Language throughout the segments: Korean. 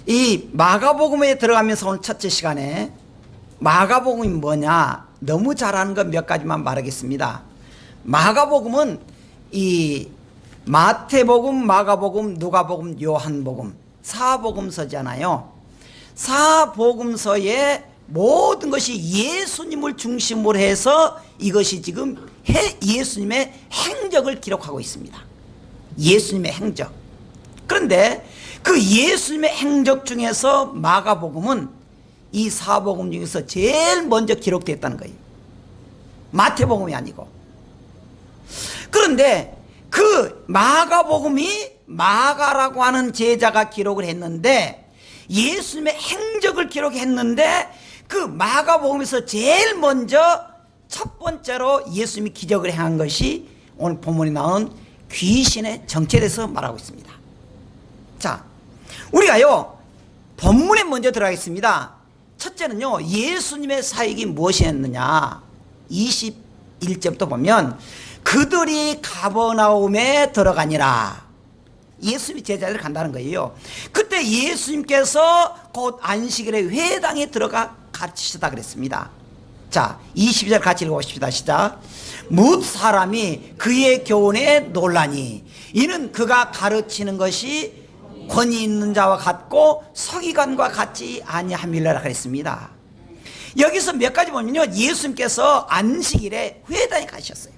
이 마가복음에 들어가면서 오늘 첫째 시간에 마가복음이 뭐냐, 너무 잘 아는 것 몇 가지만 말하겠습니다. 마가복음은 이 마태복음, 마가복음, 누가복음, 요한복음 사복음서잖아요. 사복음서의 모든 것이 예수님을 중심으로 해서 이것이 지금 예수님의 행적을 기록하고 있습니다. 예수님의 행적. 그런데 그 예수님의 행적 중에서 마가복음은 이 사복음 중에서 제일 먼저 기록됐다는 거예요. 마태복음이 아니고. 그런데 그 마가복음이 마가라고 하는 제자가 기록을 했는데, 예수님의 행적을 기록했는데, 그 마가복음에서 제일 먼저 첫 번째로 예수님이 기적을 행한 것이 오늘 본문에 나온 귀신의 정체에 대해서 말하고 있습니다. 자, 우리가요 본문에 먼저 들어가겠습니다. 첫째는요, 예수님의 사역이 무엇이었느냐. 21절부터 보면 그들이 가버나움에 들어가니라. 예수님이 제자들을 간다는 거예요. 그때 예수님께서 곧 안식일에 회당에 들어가 가르치시다 그랬습니다. 자, 22절 같이 읽어보십시다. 시작. 뭇 사람이 그의 교훈에 놀라니 이는 그가 가르치는 것이 권위 있는 자와 같고 서기관과 같지 아니함이라 그랬습니다. 여기서 몇 가지 보면요, 예수님께서 안식일에 회당에 가셨어요.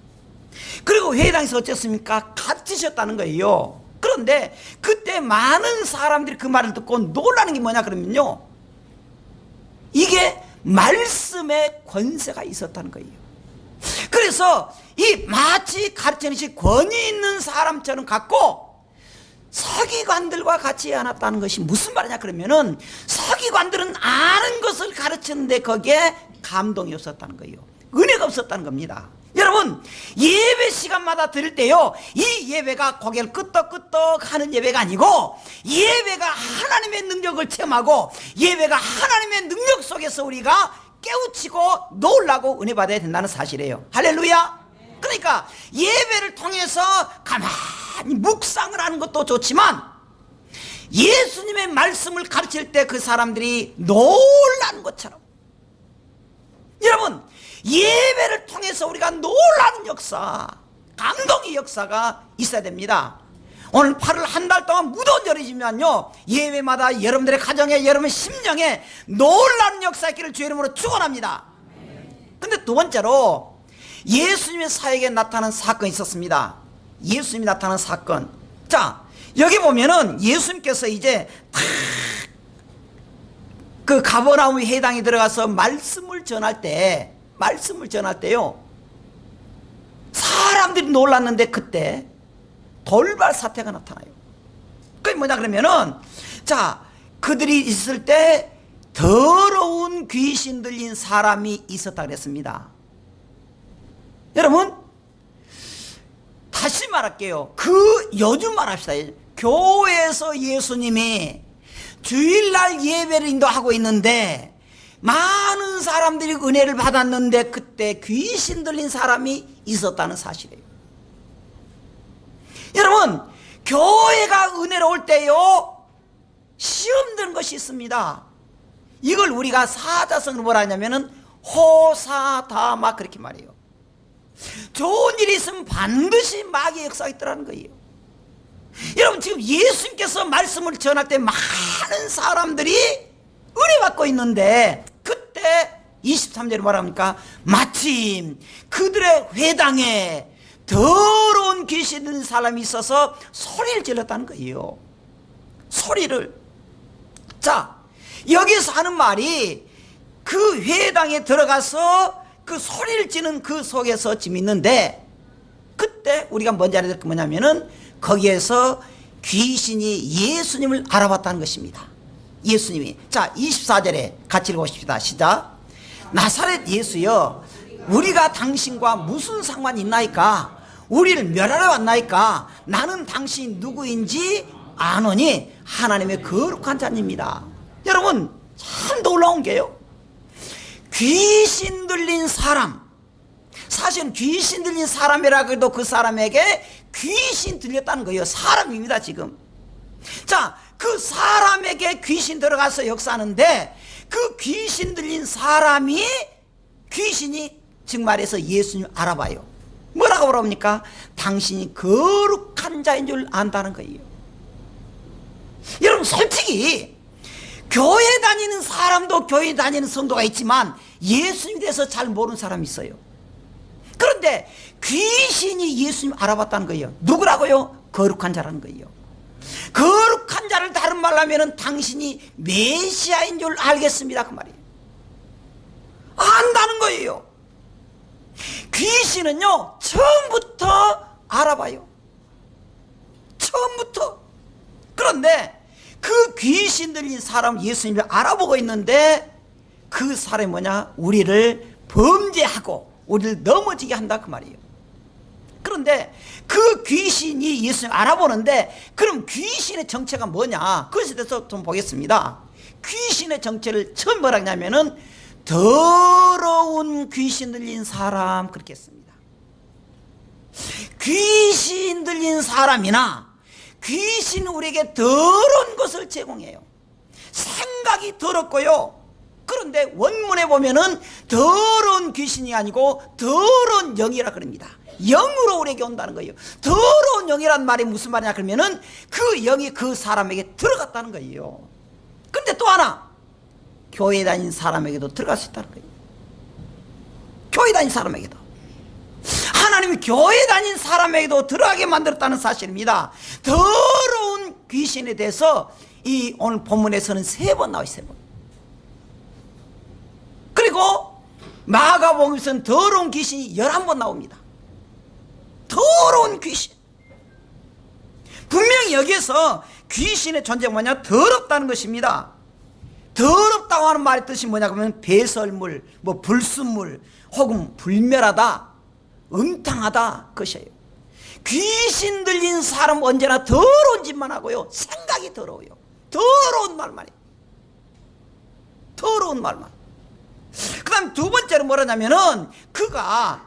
그리고 회당에서 어쨌습니까? 가르치셨다는 거예요. 그런데 그때 많은 사람들이 그 말을 듣고 놀라는 게 뭐냐 그러면요, 이게 말씀의 권세가 있었다는 거예요. 그래서 이 마치 가르치는 것이 권위 있는 사람처럼 같고 서기관들과 같이 않았다는 것이 무슨 말이냐 그러면은, 서기관들은 아는 것을 가르치는데 거기에 감동이 없었다는 거예요. 은혜가 없었다는 겁니다. 여러분, 예배 시간마다 드릴 때요, 이 예배가 고개를 끄덕끄덕 하는 예배가 아니고, 예배가 하나님의 능력을 체험하고 예배가 하나님의 능력 속에서 우리가 깨우치고 놀라고 은혜 받아야 된다는 사실이에요. 할렐루야. 그러니까 예배를 통해서 가만히 묵상을 하는 것도 좋지만, 예수님의 말씀을 가르칠 때 그 사람들이 놀라는 것처럼, 여러분, 예배를 통해서 우리가 놀라는 역사, 감동의 역사가 있어야 됩니다. 오늘 8월 한 달 동안 무더운 절이지만요, 예배마다 여러분들의 가정에, 여러분의 심령에 놀라는 역사 있기를 주의 이름으로 축원합니다. 근데 두 번째로 예수님의 사역에 나타난 사건이 있었습니다. 예수님이 나타난 사건. 자, 여기 보면은 예수님께서 이제 그 가버나움 회당에 들어가서 말씀을 전할 때요, 사람들이 놀랐는데 그때 돌발 사태가 나타나요. 그게 뭐냐 그러면은, 자, 그들이 있을 때 더러운 귀신 들린 사람이 있었다 그랬습니다. 여러분, 다시 말할게요. 요즘 말합시다. 교회에서 예수님이 주일날 예배를 인도하고 있는데 많은 사람들이 은혜를 받았는데 그때 귀신 들린 사람이 있었다는 사실이에요. 여러분, 교회가 은혜로울 때요, 시험 드는 것이 있습니다. 이걸 우리가 사자성어로 뭐라 하냐면은 호사다마 그렇게 말해요. 좋은 일이 있으면 반드시 마귀의 역사가 있더라는 거예요. 여러분, 지금 예수님께서 말씀을 전할 때 많은 사람들이 은혜 받고 있는데 그때 23절에 뭐랍니까? 마침 그들의 회당에 더러운 귀신 있는 사람이 있어서 소리를 질렀다는 거예요. 소리를. 자, 여기서 하는 말이 그 회당에 들어가서 그 소리를 지는 그 속에서 지금 있는데, 그때 우리가 먼저 알아야 될 게 뭐냐면은 거기에서 귀신이 예수님을 알아봤다는 것입니다. 예수님이. 자, 24절에 같이 읽어보십시다. 시작. 나사렛 예수여, 우리가 당신과 무슨 상관이 있나이까? 우리를 멸하러 왔나이까? 나는 당신이 누구인지 아노니 하나님의 거룩한 자입니다. 여러분, 참 놀라운 게요, 귀신 들린 사람, 사실은 귀신 들린 사람이라고 해도 그 사람에게 귀신 들렸다는 거예요. 사람입니다 지금. 자, 그 사람에게 귀신 들어가서 역사하는데 그 귀신 들린 사람이 귀신이 즉 말해서 예수님 알아봐요. 뭐라고 물어봅니까? 당신이 거룩한 자인 줄 안다는 거예요. 여러분 솔직히 교회 다니는 사람도 교회 다니는 성도가 있지만 예수님에 대해서 잘 모르는 사람이 있어요. 그런데 귀신이 예수님 알아봤다는 거예요. 누구라고요? 거룩한 자라는 거예요. 거룩한 자를 다른 말로 하면 당신이 메시아인 줄 알겠습니다 그 말이에요. 안다는 거예요. 귀신은요 처음부터 알아봐요. 처음부터. 그런데 그 귀신 들린 사람 예수님을 알아보고 있는데 그 사람이 뭐냐? 우리를 범죄하고 우리를 넘어지게 한다 그 말이에요. 그런데 그 귀신이 예수님을 알아보는데 그럼 귀신의 정체가 뭐냐? 그것에 대해서 좀 보겠습니다. 귀신의 정체를 처음 뭐라 하냐면은 더러운 귀신 들린 사람 그렇게 했습니다. 귀신 들린 사람이나 귀신은 우리에게 더러운 것을 제공해요. 생각이 더럽고요. 그런데 원문에 보면은 더러운 귀신이 아니고 더러운 영이라 그럽니다. 영으로 우리에게 온다는 거예요. 더러운 영이란 말이 무슨 말이냐 그러면은 그 영이 그 사람에게 들어갔다는 거예요. 그런데 또 하나 교회 다니는 사람에게도 들어갈 수 있다는 거예요. 교회 다니는 사람에게도. 하나님이 교회 다니는 사람에게도 들어가게 만들었다는 사실입니다. 더러운 귀신에 대해서 이 오늘 본문에서는 3번 나와요. 3번. 그리고 마가복음에서는 더러운 귀신이 11번 나옵니다. 더러운 귀신. 분명히 여기에서 귀신의 존재가 뭐냐? 더럽다는 것입니다. 더럽다고 하는 말의 뜻이 뭐냐 그러면 배설물, 뭐 불순물, 혹은 불멸하다, 음탕하다 그것이에요. 귀신 들린 사람은 언제나 더러운 짓만 하고요. 생각이 더러워요. 더러운 말만 해요. 더러운 말만. 그 다음 두 번째로 뭐라냐면은 그가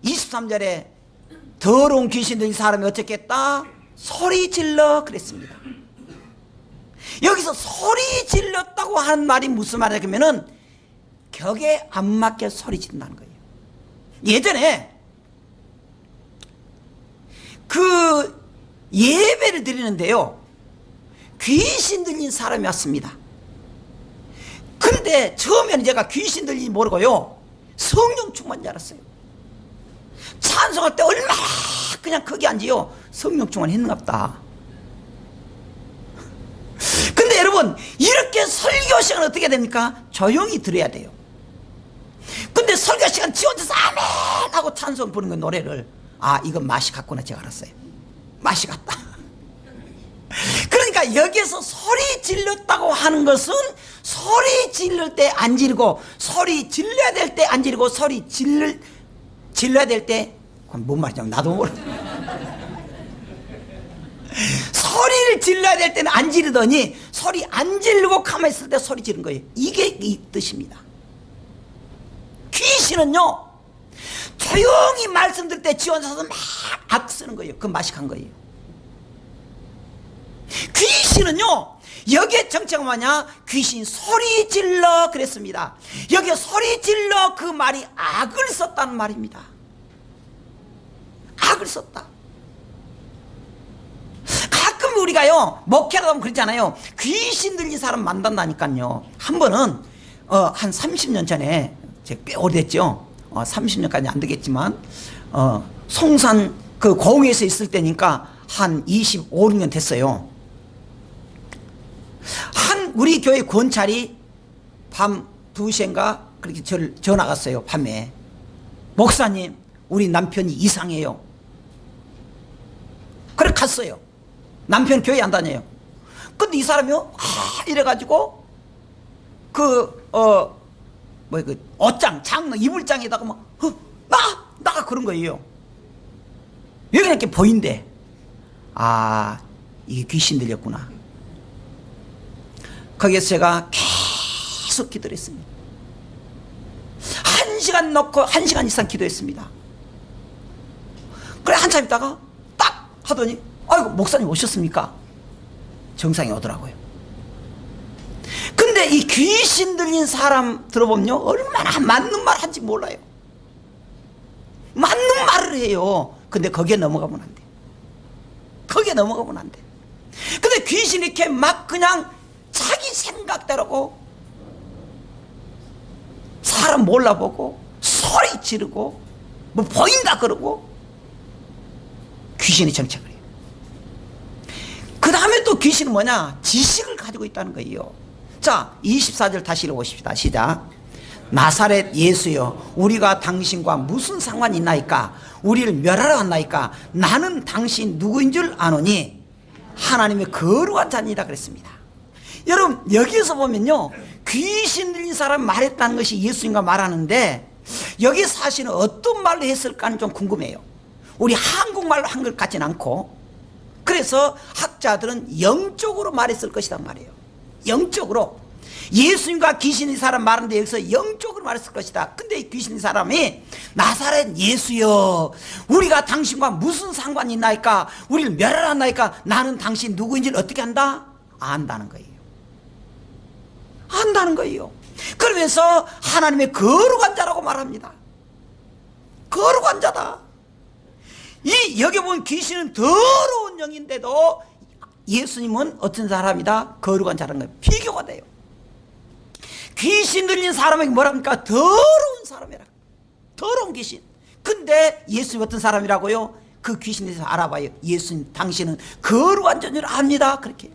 23절에 더러운 귀신 들린 사람이 어떻게 했다? 소리 질러 그랬습니다. 여기서 소리 질렀다고 하는 말이 무슨 말이냐 그러면은 격에 안 맞게 소리 지른다는 거예요. 예전에 그 예배를 드리는데요 귀신 들린 사람이 왔습니다. 그런데 처음에는 제가 귀신 들린지 모르고요 성령 충만인 줄 알았어요. 찬송할 때 얼마나 그냥 크게 앉지요 성령 충만 했는가 보다. 근데 여러분 이렇게 설교 시간은 어떻게 됩니까? 조용히 들어야 돼요. 근데 설교 시간 지 혼자서 아멘 하고 찬송 부르는 그 노래를 아 이건 맛이 갔구나 제가 알았어요. 맛이 갔다. 그러니까 여기에서 소리 질렀다고 하는 것은 소리 지를 때 안 지르고 소리 질러야 될 때 안 지르고 소리 질러야 될 때 뭔 말이냐 나도 모르. 소리를 질러야 될 때는 안 지르더니 소리 안 지르고 가만히 있을 때 소리 지른 거예요. 이게 이 뜻입니다. 귀신은요 조용히 말씀드릴 때 지 혼자서 막 악쓰는 거예요. 그 맛이 간 거예요. 귀신은요 여기에 정체가 뭐냐? 귀신 소리 질러 그랬습니다. 여기에 소리 질러 그 말이 악을 썼다는 말입니다. 악을 썼다. 가끔 우리가요 목회하다 보면 그렇잖아요. 귀신 들린 사람 만난다니까요. 한 번은 한 30년 전에 제가 꽤 오래됐죠. 30년까지 안 되겠지만 송산 그 고흥에서 있을 때니까 한 25, 6년 됐어요. 우리 교회 권찰이 밤 2시인가 그렇게 저를 전화 갔어요. 밤에 목사님 우리 남편이 이상해요. 그래 갔어요. 남편 교회 안 다녀요. 근데 이 사람이요 이래가지고 그 옷장 장로 이불장에다가 막 나가 그런 거예요. 여기 이렇게 보인대. 아 이게 귀신 들렸구나. 거기에서 제가 계속 기도를 했습니다. 1시간 놓고 1시간 이상 기도했습니다. 그래 한참 있다가 딱 하더니 아이고 목사님 오셨습니까? 정상이 오더라고요. 근데 이 귀신 들린 사람 들어보면요, 얼마나 맞는 말 한지 몰라요. 맞는 말을 해요. 근데 거기에 넘어가면 안 돼. 거기에 넘어가면 안 돼. 근데 귀신이 이렇게 막 그냥 자기 생각대로고 사람 몰라보고 소리 지르고 뭐 보인다 그러고 귀신이 정착을 해요. 그 다음에 또 귀신은 뭐냐? 지식을 가지고 있다는 거예요. 자, 24절 다시 읽어보십시다. 시작. 나사렛 예수여, 우리가 당신과 무슨 상관이 있나이까? 우리를 멸하러 왔나이까? 나는 당신 누구인 줄 아노니 하나님의 거룩한 자니라 그랬습니다. 여러분, 여기에서 보면요, 귀신 들린 사람 말했다는 것이 예수님과 말하는데, 여기 사실은 어떤 말로 했을까는 좀 궁금해요. 우리 한국말로 한 것 같진 않고, 그래서 학자들은 영적으로 말했을 것이란 말이에요. 영적으로. 예수님과 귀신의 사람 말하는데 여기서 영적으로 말했을 것이다. 근데 이 귀신의 사람이 나사렛 예수여, 우리가 당신과 무슨 상관이 있나이까? 우리를 멸하라 나이까? 나는 당신 누구인지를 어떻게 안다? 안다는 거예요. 안다는 거예요. 그러면서 하나님의 거룩한 자라고 말합니다. 거룩한 자다. 이 여기 보면 귀신은 더러운 영인데도 예수님은 어떤 사람이다? 거룩한 자라는 거예요. 비교가 돼요. 귀신 들린 사람에게 뭐랍니까? 더러운 사람이라. 더러운 귀신. 근데 예수님 어떤 사람이라고요? 그 귀신에 대해서 알아봐요. 예수님 당신은 거룩한 자를 압니다. 그렇게.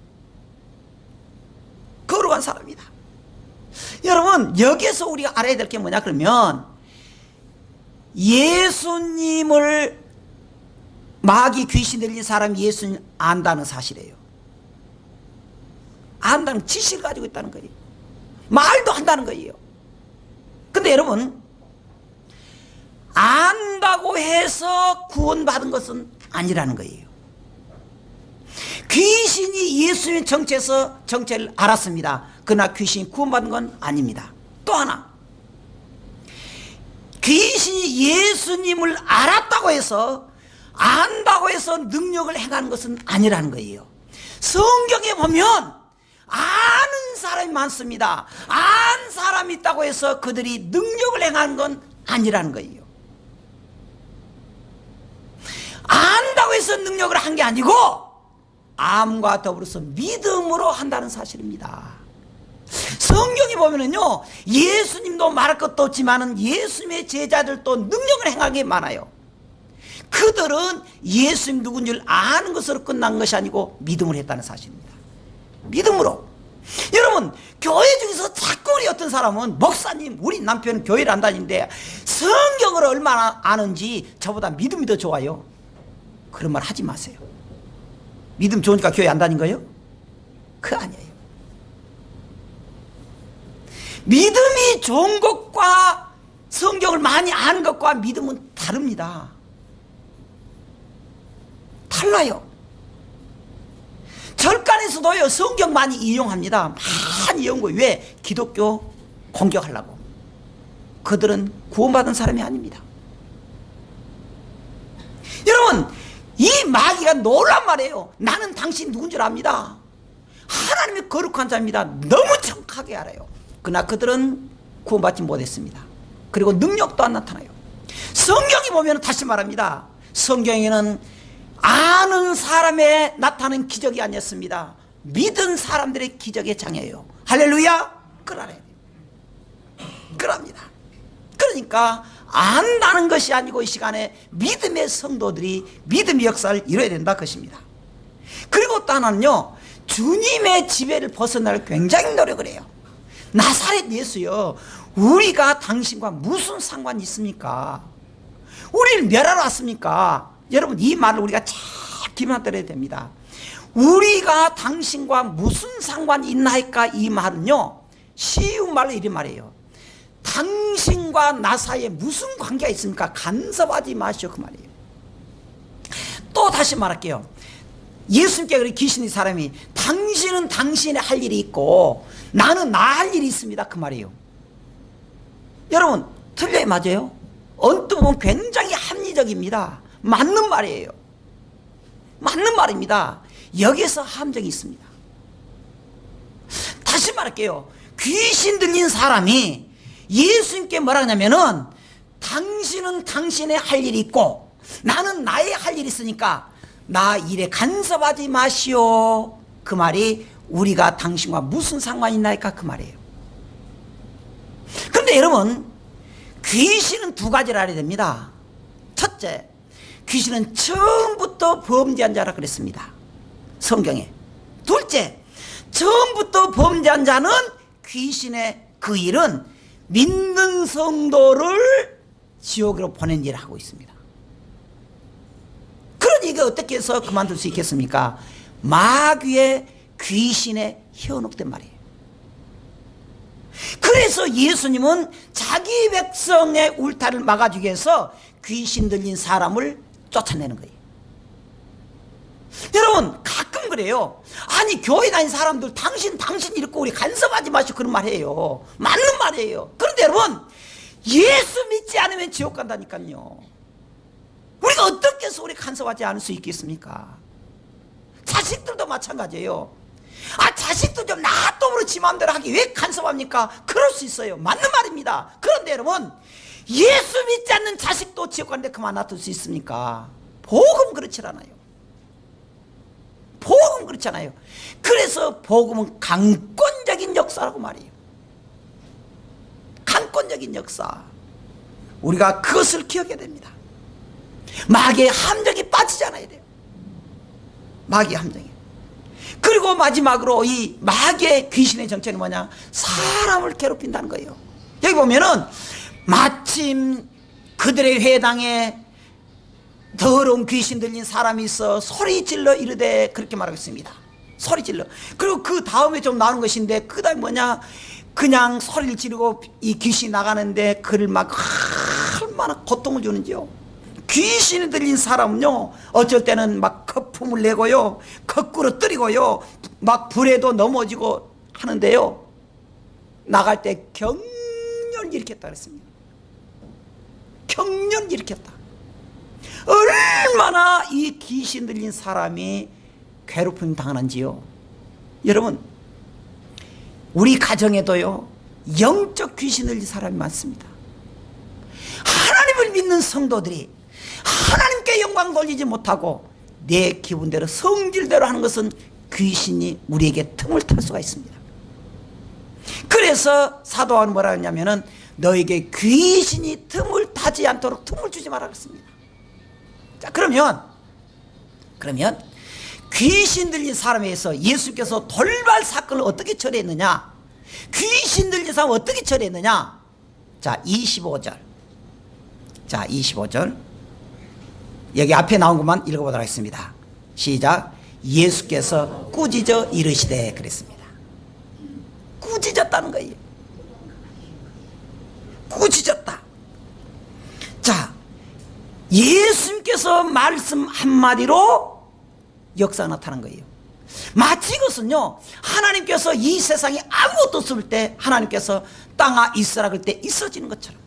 거룩한 사람이다. 여러분, 여기에서 우리가 알아야 될 게 뭐냐 그러면, 예수님을 마귀 귀신 들린 사람이 예수님 안다는 사실이에요. 안다는 지식을 가지고 있다는 거예요. 말도 한다는 거예요. 근데 여러분, 안다고 해서 구원받은 것은 아니라는 거예요. 귀신이 예수님의 정체를 알았습니다. 그러나 귀신이 구원받은 건 아닙니다. 또 하나, 귀신이 예수님을 알았다고 해서, 안다고 해서 능력을 행하는 것은 아니라는 거예요. 성경에 보면 아는 사람이 많습니다. 안 사람이 있다고 해서 그들이 능력을 행하는 건 아니라는 거예요. 안다고 해서 능력을 한 게 아니고 암과 더불어서 믿음으로 한다는 사실입니다. 성경에 보면은요, 예수님도 말할 것도 없지만은 예수님의 제자들도 능력을 행하는 게 많아요. 그들은 예수님 누군 줄 아는 것으로 끝난 것이 아니고 믿음을 했다는 사실입니다. 믿음으로. 여러분, 교회 중에서 자꾸 우리 어떤 사람은 목사님, 우리 남편은 교회를 안 다니는데 성경을 얼마나 아는지 저보다 믿음이 더 좋아요. 그런 말 하지 마세요. 믿음 좋으니까 교회 안 다닌 거예요? 그거 아니에요. 믿음이 좋은 것과 성경을 많이 아는 것과 믿음은 다릅니다. 달라요. 절간에서도요, 성경 많이 이용합니다. 많이 이용한 거예요. 왜? 기독교 공격하려고. 그들은 구원받은 사람이 아닙니다. 여러분, 이 마귀가 놀란 말이에요. 나는 당신 누군 줄 압니다. 하나님의 거룩한 자입니다. 너무 정확하게 알아요. 그러나 그들은 구원받지 못했습니다. 그리고 능력도 안 나타나요. 성경이 보면 다시 말합니다. 성경에는 아는 사람의 나타나는 기적이 아니었습니다. 믿은 사람들의 기적의 장이에요. 할렐루야. 그러네. 그럽니다. 그러니까 안다는 것이 아니고 이 시간에 믿음의 성도들이 믿음의 역사를 이뤄야 된다 것입니다. 그리고 또 하나는요, 주님의 지배를 벗어날 굉장히 노력을 해요. 나사렛 예수여, 우리가 당신과 무슨 상관이 있습니까? 우리를 멸하러 왔습니까? 여러분, 이 말을 우리가 잘 기억해야 됩니다. 우리가 당신과 무슨 상관이 있나이까? 이 말은요, 쉬운 말로 이런 말이에요. 당신과 나 사이에 무슨 관계가 있습니까? 간섭하지 마시오, 그 말이에요. 또 다시 말할게요. 예수님께 그런 귀신의 사람이, 당신은 당신의 할 일이 있고 나는 나 할 일이 있습니다, 그 말이에요. 여러분, 틀려요, 맞아요? 언뜻 보면 굉장히 합리적입니다. 맞는 말이에요. 맞는 말입니다. 여기서 함정이 있습니다. 다시 말할게요. 귀신 들린 사람이 예수님께 뭐라 하냐면은 당신은 당신의 할 일이 있고 나는 나의 할 일이 있으니까 나 일에 간섭하지 마시오. 그 말이 우리가 당신과 무슨 상관이 있나이까 그 말이에요. 그런데 여러분, 귀신은 두 가지를 알아야 됩니다. 첫째, 귀신은 처음부터 범죄한 자라 그랬습니다, 성경에. 둘째, 처음부터 범죄한 자는 귀신의 그 일은 믿는 성도를 지옥으로 보낸 일을 하고 있습니다. 그러니 이게 어떻게 해서 그만둘 수 있겠습니까? 마귀의 귀신에 현혹된 말이에요. 그래서 예수님은 자기 백성의 울타리를 막아주기 위해서 귀신 들린 사람을 쫓아내는 거예요. 여러분, 가끔 그래요. 아니, 교회 다니는 사람들 당신 이렇고 우리 간섭하지 마시고 그런 말 해요. 맞는 말이에요. 그런데 여러분, 예수 믿지 않으면 지옥 간다니까요. 우리가 어떻게 해서 우리 간섭하지 않을 수 있겠습니까? 자식들도 마찬가지예요. 아, 자식도 좀 놔둬버려 지 마음대로 하기 왜 간섭합니까? 그럴 수 있어요. 맞는 말입니다. 그런데 여러분, 예수 믿지 않는 자식도 지옥 가는데 그만 놔둘 수 있습니까? 복음 그렇지 않아요. 복음 그렇지 않아요. 그래서 복음은 강권적인 역사라고 말해요. 강권적인 역사. 우리가 그것을 기억해야 됩니다. 마귀의 함정에 빠지지 않아야 돼요. 마귀의 함정에. 그리고 마지막으로 이 마귀의 귀신의 정체는 뭐냐? 사람을 괴롭힌다는 거예요. 여기 보면은 마침 그들의 회당에 더러운 귀신 들린 사람이 있어 소리 질러 이르되, 그렇게 말하고 있습니다. 소리 질러. 그리고 그 다음에 좀 나오는 것인데, 그 다음에 뭐냐? 그냥 소리를 지르고 이 귀신이 나가는데 그를 막 얼마나 고통을 주는지요. 귀신이 들린 사람은요, 어쩔 때는 막 거품을 내고요, 거꾸로 뜨리고요, 막 불에도 넘어지고 하는데요, 나갈 때 경련을 일으켰다 그랬습니다. 경련을 일으켰다. 얼마나 이 귀신 들린 사람이 괴롭힘 당하는지요. 여러분, 우리 가정에도요, 영적 귀신 들린 사람이 많습니다. 하나님을 믿는 성도들이 하나님께 영광 돌리지 못하고 내 기분대로 성질대로 하는 것은 귀신이 우리에게 틈을 탈 수가 있습니다. 그래서 사도 바울은 뭐라 했냐면은 너에게 귀신이 틈을 타지 않도록 틈을 주지 말라 그랬습니다. 자, 그러면 귀신 들린 사람에 의해서 예수께서 돌발 사건을 어떻게 처리했느냐? 귀신 들린 사람을 어떻게 처리했느냐? 자, 25절. 자, 25절. 여기 앞에 나온 것만 읽어보도록 하겠습니다. 시작. 예수께서 꾸짖어 이르시되 그랬습니다. 꾸짖었다는 거예요. 꾸짖었다. 자, 예수님께서 말씀 한마디로 역사가 나타난 거예요. 마치 이것은요, 하나님께서 이 세상에 아무것도 없을 때 하나님께서 땅아 있으라 그럴 때 있어지는 것처럼.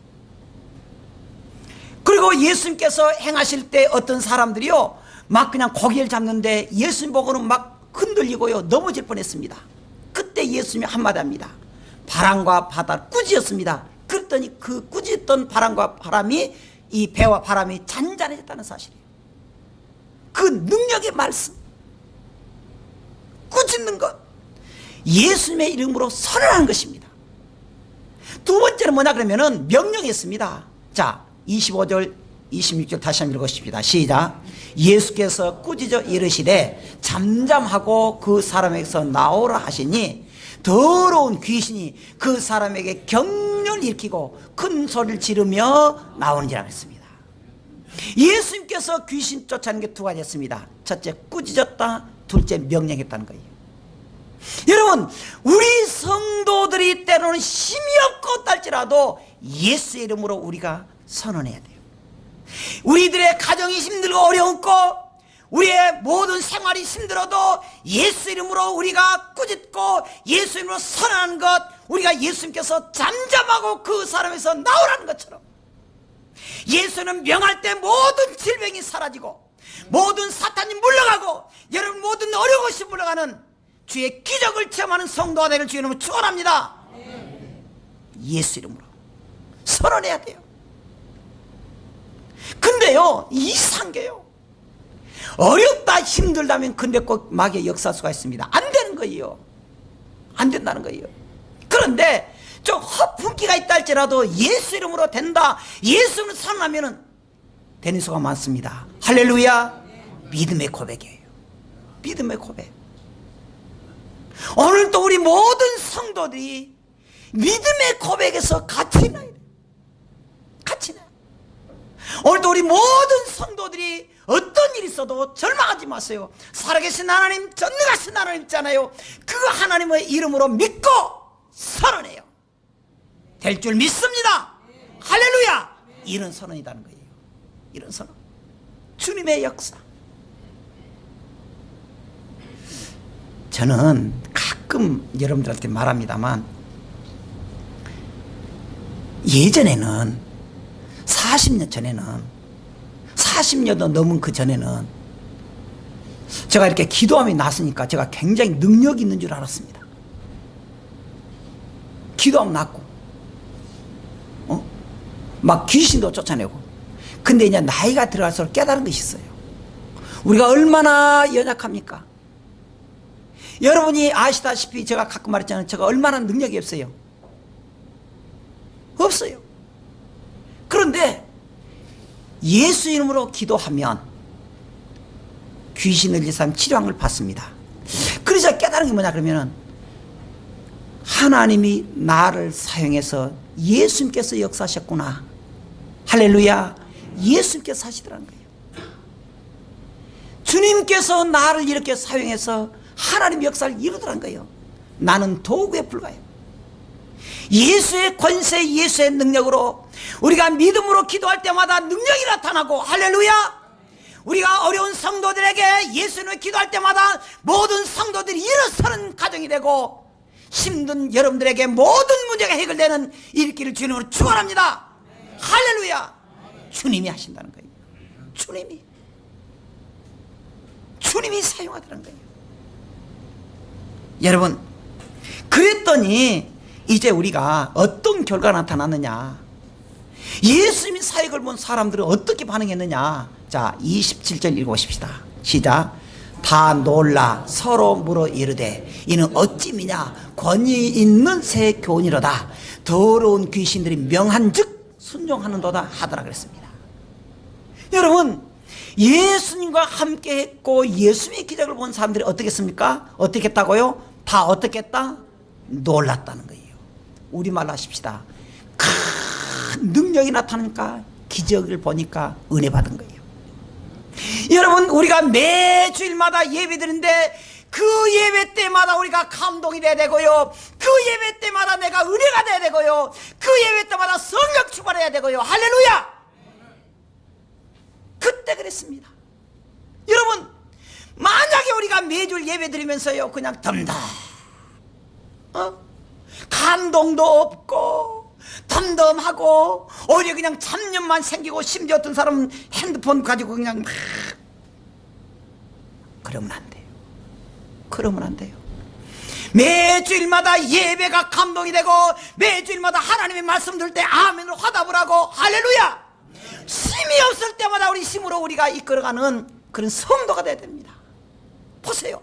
그리고 예수님께서 행하실 때 어떤 사람들이요, 막 그냥 고개를 잡는데 예수님 보고는 막 흔들리고요, 넘어질 뻔했습니다. 그때 예수님이 한마디 합니다. 바람과 바다를 꾸짖었습니다. 그랬더니 그 꾸짖던 바람과 바람이, 이 배와 바람이 잔잔해졌다는 사실이에요. 그 능력의 말씀, 꾸짖는 것, 예수님의 이름으로 선언하는 것입니다. 두 번째는 뭐냐 그러면은 명령했습니다. 자, 25절 26절 다시 한번 읽으십시다. 시작. 예수께서 꾸짖어 이르시되 잠잠하고 그 사람에게서 나오라 하시니 더러운 귀신이 그 사람에게 경련을 일으키고 큰 소리를 지르며 나오는지라 했습니다. 예수님께서 귀신 쫓아내는 게 두 가지였습니다. 첫째, 꾸짖었다. 둘째, 명령했다는 거예요. 여러분, 우리 성도들이 때로는 힘이 없고 딸지라도 예수의 이름으로 우리가 선언해야 돼요. 우리들의 가정이 힘들고 어려웠고 우리의 모든 생활이 힘들어도 예수 이름으로 우리가 꾸짖고 예수 이름으로 선언하는 것, 우리가 예수님께서 잠잠하고 그 사람에서 나오라는 것처럼, 예수는 명할 때 모든 질병이 사라지고 모든 사탄이 물러가고 여러분 모든 어려운 것이 물러가는 주의 기적을 체험하는 성도가 되기를 주의 이름으로 축원합니다. 예수 이름으로 선언해야 돼요. 근데요, 이상한 게요, 어렵다 힘들다면 근데 꼭 마귀의 역사할 수가 있습니다. 안 되는 거예요. 안 된다는 거예요. 그런데 좀 허풍기가 있다 할지라도 예수 이름으로 된다, 예수 이름으로 선언하면 되는 수가 많습니다. 할렐루야. 믿음의 고백이에요. 믿음의 고백. 오늘 또 우리 모든 성도들이 믿음의 고백에서 같이 나야 돼요. 같이 나요. 오늘도 우리 모든 성도들이 어떤 일이 있어도 절망하지 마세요. 살아계신 하나님, 전능하신 하나님 있잖아요. 그 하나님의 이름으로 믿고 선언해요. 될 줄 믿습니다. 할렐루야. 이런 선언이라는 거예요. 이런 선언. 주님의 역사. 저는 가끔 여러분들한테 말합니다만, 예전에는 40년 전에는, 40년도 넘은 그 전에는 제가 이렇게 기도함이 났으니까 제가 굉장히 능력이 있는 줄 알았습니다. 기도하면 낫고 막 귀신도 쫓아내고. 근데 이제 나이가 들어갈수록 깨달은 것이 있어요. 우리가 얼마나 연약합니까? 여러분이 아시다시피 제가 가끔 말했잖아요. 제가 얼마나 능력이 없어요. 없어요. 그런데 예수 이름으로 기도하면 귀신을 들린 사람 치료함을 받습니다. 그래서 깨달은 게 뭐냐 그러면은, 하나님이 나를 사용해서 예수님께서 역사하셨구나. 할렐루야. 예수님께서 하시더라는 거예요. 주님께서 나를 이렇게 사용해서 하나님 역사를 이루더라는 거예요. 나는 도구에 불과해요. 예수의 권세, 예수의 능력으로 우리가 믿음으로 기도할 때마다 능력이 나타나고, 할렐루야. 우리가 어려운 성도들에게 예수님을 기도할 때마다 모든 성도들이 일어서는 가정이 되고, 힘든 여러분들에게 모든 문제가 해결되는 일기를 주님으로 축원합니다. 할렐루야. 주님이 하신다는 거예요. 주님이 사용하더라는 거예요. 여러분, 그랬더니 이제 우리가 어떤 결과가 나타났느냐, 예수님이 사역을 본 사람들은 어떻게 반응했느냐. 자, 27절 읽어보십시다. 시작. 다 놀라 서로 물어 이르되 이는 어찌 미냐, 권위 있는 새 교훈이로다. 더러운 귀신들이 명한즉 순종하는도다 하더라 그랬습니다. 여러분, 예수님과 함께 했고 예수님의 기적을 본 사람들이 어떻게 했습니까? 어떻게 했다고요? 다 어떻게 했다? 놀랐다는 거예요. 우리말로 하십시다. 큰 능력이 나타나니까, 기적을 보니까 은혜 받은 거예요. 여러분, 우리가 매주일마다 예배 드리는데 그 예배 때마다 우리가 감동이 돼야 되고요, 그 예배 때마다 내가 은혜가 돼야 되고요, 그 예배 때마다 성령 충만해야 되고요. 할렐루야. 그때 그랬습니다. 여러분, 만약에 우리가 매주 예배 드리면서요 그냥 덤덤, 감동도 없고 덤덤하고 오히려 그냥 잡념만 생기고, 심지어 어떤 사람은 핸드폰 가지고 그냥 막, 그러면 안 돼요. 그러면 안 돼요. 매주일마다 예배가 감동이 되고, 매주일마다 하나님의 말씀 들을 때 아멘으로 화답을 하고, 할렐루야. 힘이 없을 때마다 우리 힘으로 우리가 이끌어가는 그런 성도가 돼야 됩니다. 보세요.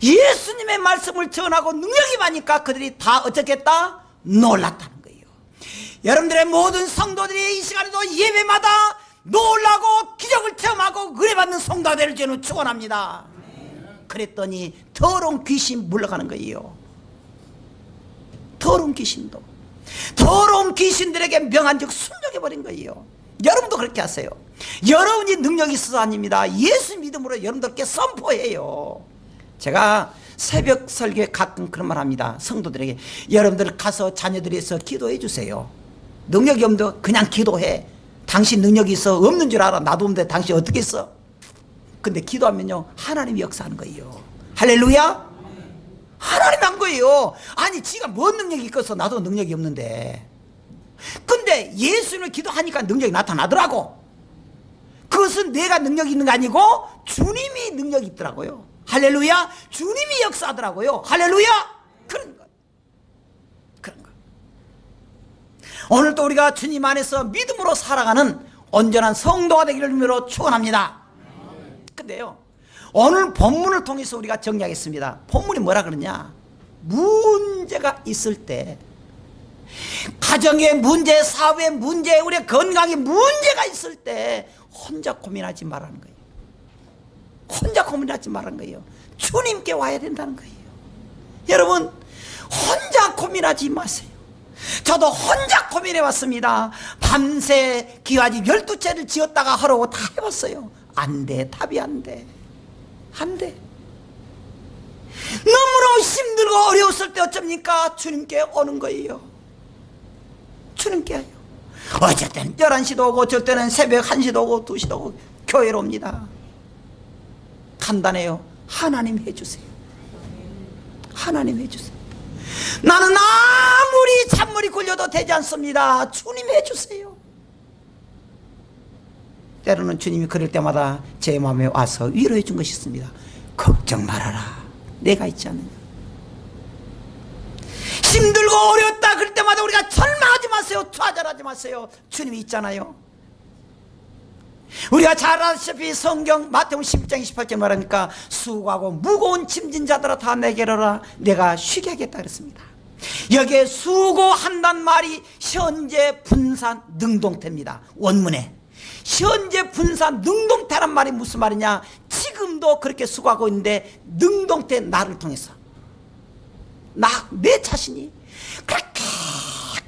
예수님의 말씀을 전하고 능력이 많으니까 그들이 다 어쩌겠다? 놀랐다는 거예요. 여러분들의 모든 성도들이 이 시간에도 예배마다 놀라고 기적을 체험하고 은혜 받는 성도가 되는 줄을 축원합니다. 그랬더니 더러운 귀신 물러가는 거예요. 더러운 귀신도, 더러운 귀신들에게 명한즉 순종해버린 거예요. 여러분도 그렇게 하세요. 여러분이 능력이 있어서 아닙니다. 예수 믿음으로 여러분들께 선포해요. 제가 새벽 설교에 가끔 그런 말 합니다. 성도들에게, 여러분들 가서 자녀들이 있어 기도해 주세요. 능력이 없는데 그냥 기도해. 당신 능력이 있어? 없는 줄 알아. 나도 없는데 당신 어떻게 했어? 근데 기도하면요 하나님이 역사하는 거예요. 할렐루야. 하나님이 한 거예요. 아니, 지가 뭔 능력이 있겠어? 나도 능력이 없는데. 근데 예수님을 기도하니까 능력이 나타나더라고. 그것은 내가 능력이 있는 거 아니고 주님이 능력이 있더라고요. 할렐루야. 주님이 역사하더라고요. 할렐루야. 그런 것. 그런 것. 오늘도 우리가 주님 안에서 믿음으로 살아가는 온전한 성도가 되기를 주님으로 축원합니다. 근데요, 오늘 본문을 통해서 우리가 정리하겠습니다. 본문이 뭐라 그러냐? 문제가 있을 때, 가정의 문제, 사회의 문제, 우리의 건강에 문제가 있을 때 혼자 고민하지 말라는 거예요. 혼자 고민하지 말라는 거예요. 주님께 와야 된다는 거예요. 여러분, 혼자 고민하지 마세요. 저도 혼자 고민해 왔습니다. 밤새 기와집 12채를 지었다가 하라고 다 해봤어요. 안 돼. 답이 안 돼. 안 돼. 너무너무 힘들고 어려웠을 때 어쩝니까? 주님께 오는 거예요. 주님께 와요. 어쩔 때는 11시도 오고 어쩔 때는 새벽 1시도 오고 2시도 오고 교회로 옵니다. 간단해요. 하나님 해주세요. 하나님 해주세요. 나는 아무리 잔머리 굴려도 되지 않습니다. 주님 해주세요. 때로는 주님이 그럴 때마다 제 마음에 와서 위로해 준 것이 있습니다. 걱정 말아라. 내가 있지 않느냐. 힘들고 어렵다 그럴 때마다 우리가 절망하지 마세요. 좌절하지 마세요. 주님이 있잖아요. 우리가 잘 아시다시피 성경 마태복음 11장 28절 말하니까 수고하고 무거운 짐진 자들아 다 내게로 오라. 내가 쉬게 하겠다 그랬습니다. 여기에 수고한단 말이 현재 분사 능동태입니다. 원문에 현재 분사 능동태란 말이 무슨 말이냐? 지금도 그렇게 수고하고 있는데 능동태 나를 통해서 내 자신이 그렇게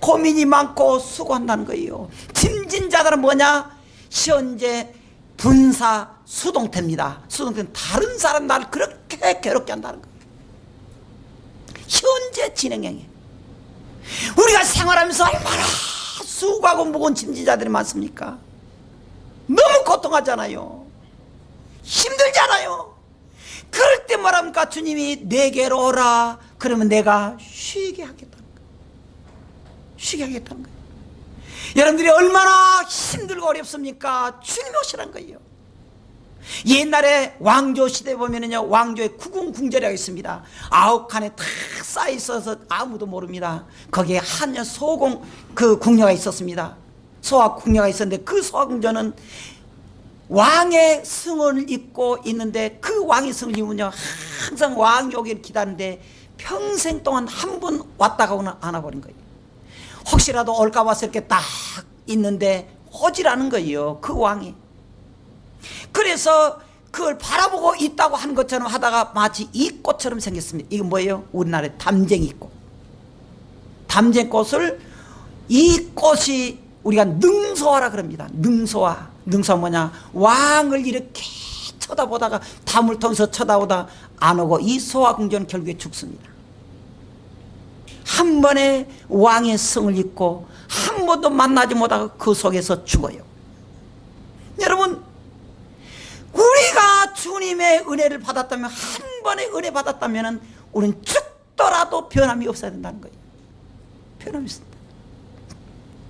고민이 많고 수고한다는 거예요. 짐진 자들은 뭐냐? 현재 분사 수동태입니다. 수동태는 다른 사람 나를 그렇게 괴롭게 한다는 거예요. 현재 진행형이에요. 우리가 생활하면서 얼마나 수고하고 무거운 짐진자들이 많습니까? 너무 고통하잖아요. 힘들잖아요. 그럴 때 뭐랍니까? 주님이 내게로 오라. 그러면 내가 쉬게 하겠다는 거예요. 쉬게 하겠다는 거예요. 여러분들이 얼마나 힘들고 어렵습니까? 주님이 오시라는 거예요. 옛날에 왕조 시대 보면은요, 왕조에 구궁궁전이라고 있습니다. 9칸에 다 쌓여 있어서 아무도 모릅니다. 거기에 한여 소공 그 궁녀가 있었습니다. 소아 궁녀가 있었는데 그 소아 궁녀는 왕의 승원을 입고 있는데 그 왕의 승을 입으면요 항상 왕이 오기를 기다리는데 평생 동안 한 번 왔다 가고는 안 와버린 거예요. 혹시라도 올까 봐서 이렇게 딱 있는데 오질 않은 거예요. 그 왕이. 그래서 그걸 바라보고 있다고 하는 것처럼 하다가 마치 이 꽃처럼 생겼습니다. 이건 뭐예요? 우리나라에 담쟁이꽃. 담쟁꽃을 이 꽃이 우리가 능소화라 그럽니다. 능소화. 능소화 뭐냐? 왕을 이렇게 쳐다보다가 담을 통해서 쳐다보다 안 오고 이 소화궁전은 결국에 죽습니다. 한 번에 왕의 성을 입고 한 번도 만나지 못하고 그 속에서 죽어요. 여러분, 우리가 주님의 은혜를 받았다면, 한 번의 은혜 받았다면 우리는 죽더라도 변함이 없어야 된다는 거예요. 변함이 없습니다.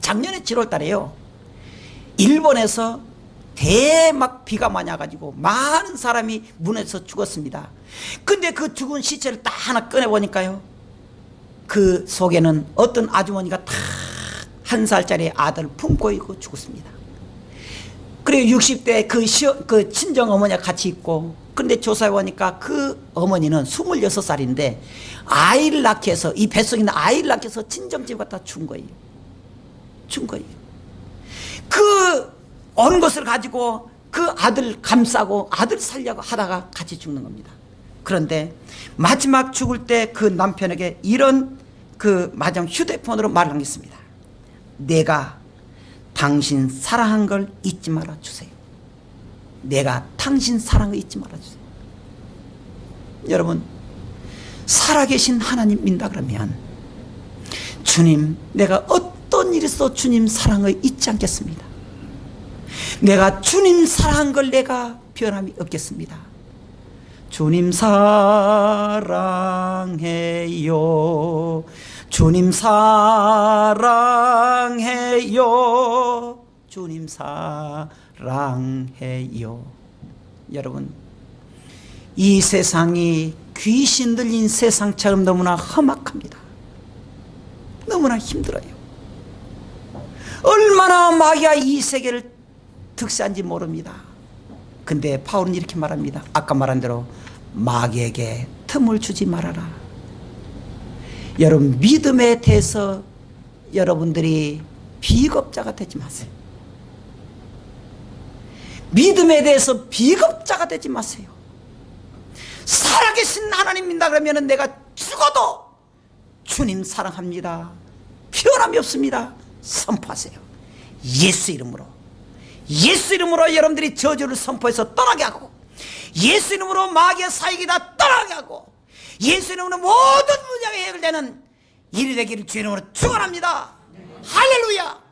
작년에 7월 달에요, 일본에서 대막 비가 많이 와가지고 많은 사람이 문에서 죽었습니다. 근데 그 죽은 시체를 딱 하나 꺼내보니까요, 그 속에는 어떤 아주머니가 딱 1살짜리 아들을 품고 있고 죽었습니다. 그리고 60대 그 친정 어머니가 같이 있고, 그런데 조사해 보니까 그 어머니는 26살인데 아이를 낳게 해서, 이 뱃속에 있는 아이를 낳게 해서 친정집 갖다 준 거예요. 준 거예요. 그 오는 것을 가지고 그 아들 감싸고 아들 살려고 하다가 같이 죽는 겁니다. 그런데 마지막 죽을 때 그 남편에게 이런 그 마지막 휴대폰으로 말을 하겠습니다. 내가 당신 사랑한 걸 잊지 말아 주세요. 내가 당신 사랑한 걸 잊지 말아 주세요. 여러분, 살아계신 하나님 믿는다 그러면 주님, 내가 어떤 일이 있어도 주님 사랑을 잊지 않겠습니다. 내가 주님 사랑한 걸 내가 변함이 없겠습니다. 주님 사랑해요. 주님 사랑해요. 주님 사랑해요. 여러분, 이 세상이 귀신 들린 세상처럼 너무나 험악합니다. 너무나 힘들어요. 얼마나 마귀가 이 세계를 득세한지 모릅니다. 근데 바울은 이렇게 말합니다. 아까 말한 대로 마귀에게 틈을 주지 말아라. 여러분, 믿음에 대해서 여러분들이 비겁자가 되지 마세요. 믿음에 대해서 비겁자가 되지 마세요. 살아계신 하나님입니다 그러면 내가 죽어도 주님 사랑합니다, 변함이 없습니다 선포하세요. 예수 이름으로, 예수 이름으로 여러분들이 저주를 선포해서 떠나게 하고, 예수 이름으로 마귀의 사역이 다 떠나게 하고, 예수 이름으로 모든 문제가 해결되는 일이 되기를 주의 이름으로 축원합니다. 할렐루야.